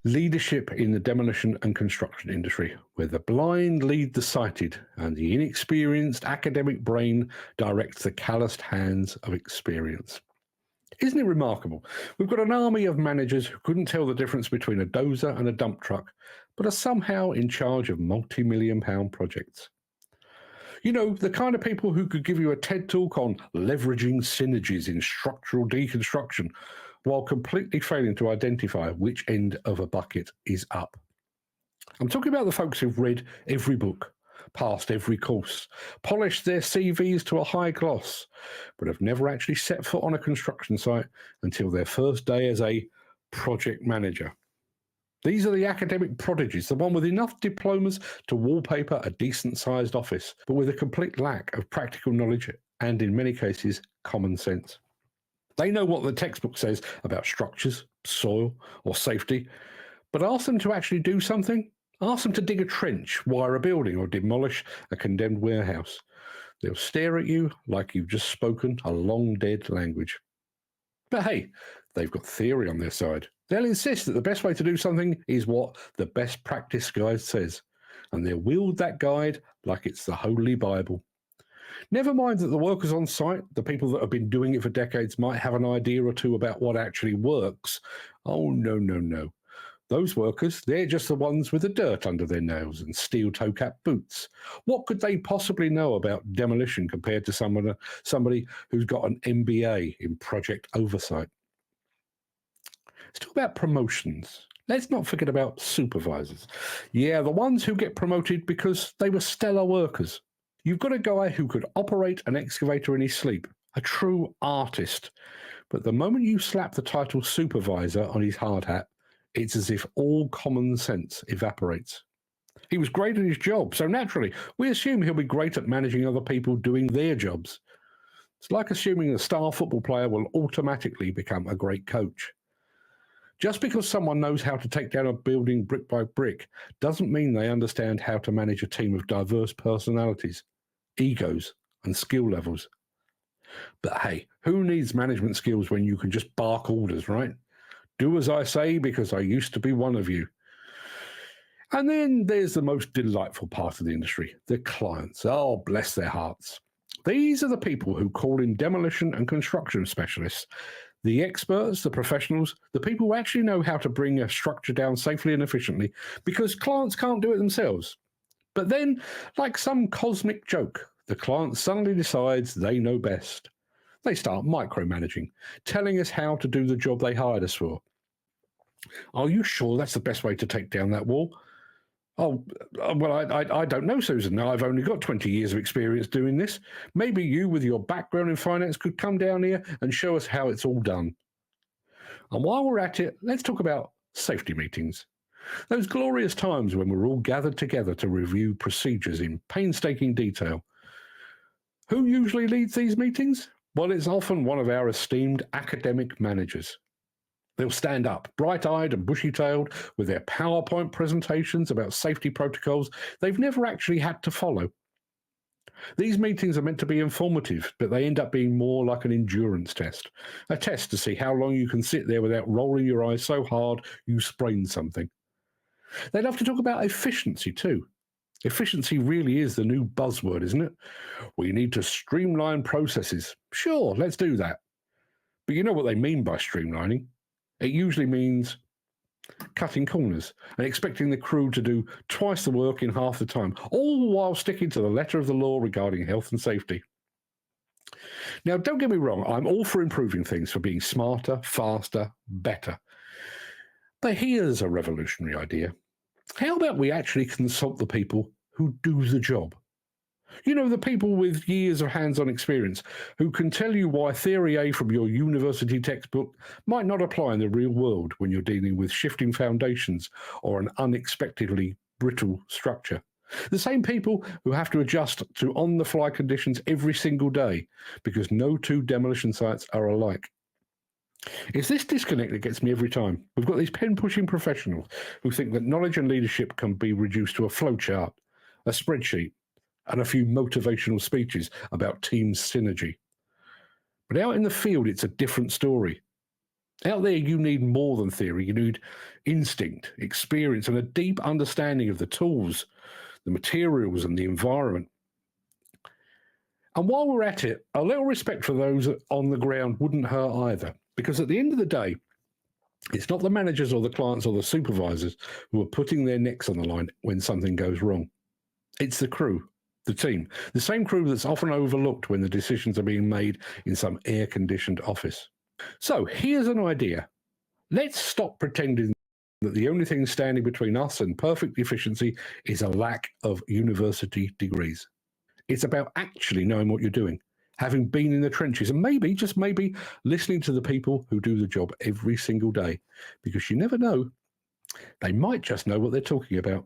Leadership in the demolition and construction industry, where the blind lead the sighted and the inexperienced academic brain directs the calloused hands of experience. Isn't it remarkable? We've got an army of managers who couldn't tell the difference between a dozer and a dump truck, but are somehow in charge of multi-million-pound projects. You know, the kind of people who could give you a TED talk on leveraging synergies in structural deconstruction while completely failing to identify which end of a bucket is up. I'm talking about the folks who've read every book, passed every course, polished their CVs to a high gloss, but have never actually set foot on a construction site until their first day as a project manager. These are the academic prodigies, the one with enough diplomas to wallpaper a decent-sized office, but with a complete lack of practical knowledge and, in many cases, common sense. They know what the textbook says about structures, soil, or safety, but ask them to actually do something. Ask them to dig a trench, wire a building, or demolish a condemned warehouse. They'll stare at you like you've just spoken a long-dead language. But hey, they've got theory on their side. They'll insist that the best way to do something is what the best practice guide says, and they'll wield that guide like it's the Holy Bible. Never mind that the workers on site, the people that have been doing it for decades, might have an idea or two about what actually works. Oh, no, no, no. Those workers, they're just the ones with the dirt under their nails and steel toe-cap boots. What could they possibly know about demolition compared to somebody who's got an MBA in project oversight? Let's talk about promotions. Let's not forget about supervisors. Yeah, the ones who get promoted because they were stellar workers. You've got a guy who could operate an excavator in his sleep, a true artist. But the moment you slap the title supervisor on his hard hat, it's as if all common sense evaporates. He was great at his job, so naturally, we assume he'll be great at managing other people doing their jobs. It's like assuming a star football player will automatically become a great coach. Just because someone knows how to take down a building brick by brick doesn't mean they understand how to manage a team of diverse personalities, egos, and skill levels. But hey, who needs management skills when you can just bark orders, right? Do as I say because I used to be one of you. And then there's the most delightful part of the industry, the clients. Oh, bless their hearts. These are the people who call in demolition and construction specialists, the experts, the professionals, the people who actually know how to bring a structure down safely and efficiently because clients can't do it themselves. But then, like some cosmic joke, the client suddenly decides they know best. They start micromanaging, telling us how to do the job they hired us for. Are you sure that's the best way to take down that wall? Oh, well, I don't know, Susan. I've only got 20 years of experience doing this. Maybe you, with your background in finance, could come down here and show us how it's all done. And while we're at it, let's talk about safety meetings. Those glorious times when we're all gathered together to review procedures in painstaking detail. Who usually leads these meetings? Well, it's often one of our esteemed academic managers. They'll stand up, bright-eyed and bushy-tailed, with their PowerPoint presentations about safety protocols they've never actually had to follow. These meetings are meant to be informative, but they end up being more like an endurance test, a test to see how long you can sit there without rolling your eyes so hard you sprain something. They love to talk about efficiency too. Efficiency really is the new buzzword, isn't it? We need to streamline processes. Sure, let's do that. But you know what they mean by streamlining. It usually means cutting corners and expecting the crew to do twice the work in half the time, all while sticking to the letter of the law regarding health and safety. Now, don't get me wrong, I'm all for improving things, for being smarter, faster, better. But here's a revolutionary idea. How about we actually consult the people who do the job? You know, the people with years of hands-on experience who can tell you why theory A from your university textbook might not apply in the real world when you're dealing with shifting foundations or an unexpectedly brittle structure. The same people who have to adjust to on-the-fly conditions every single day because no two demolition sites are alike. It's this disconnect that gets me every time. We've got these pen-pushing professionals who think that knowledge and leadership can be reduced to a flowchart, a spreadsheet, and a few motivational speeches about team synergy. But out in the field, it's a different story. Out there, you need more than theory. You need instinct, experience, and a deep understanding of the tools, the materials, and the environment. And while we're at it, a little respect for those on the ground wouldn't hurt either, because at the end of the day, it's not the managers or the clients or the supervisors who are putting their necks on the line when something goes wrong. It's the crew, the team, the same crew that's often overlooked when the decisions are being made in some air-conditioned office. So here's an idea. Let's stop pretending that the only thing standing between us and perfect efficiency is a lack of university degrees. It's about actually knowing what you're doing, having been in the trenches, and maybe, just maybe, listening to the people who do the job every single day, because you never know, they might just know what they're talking about.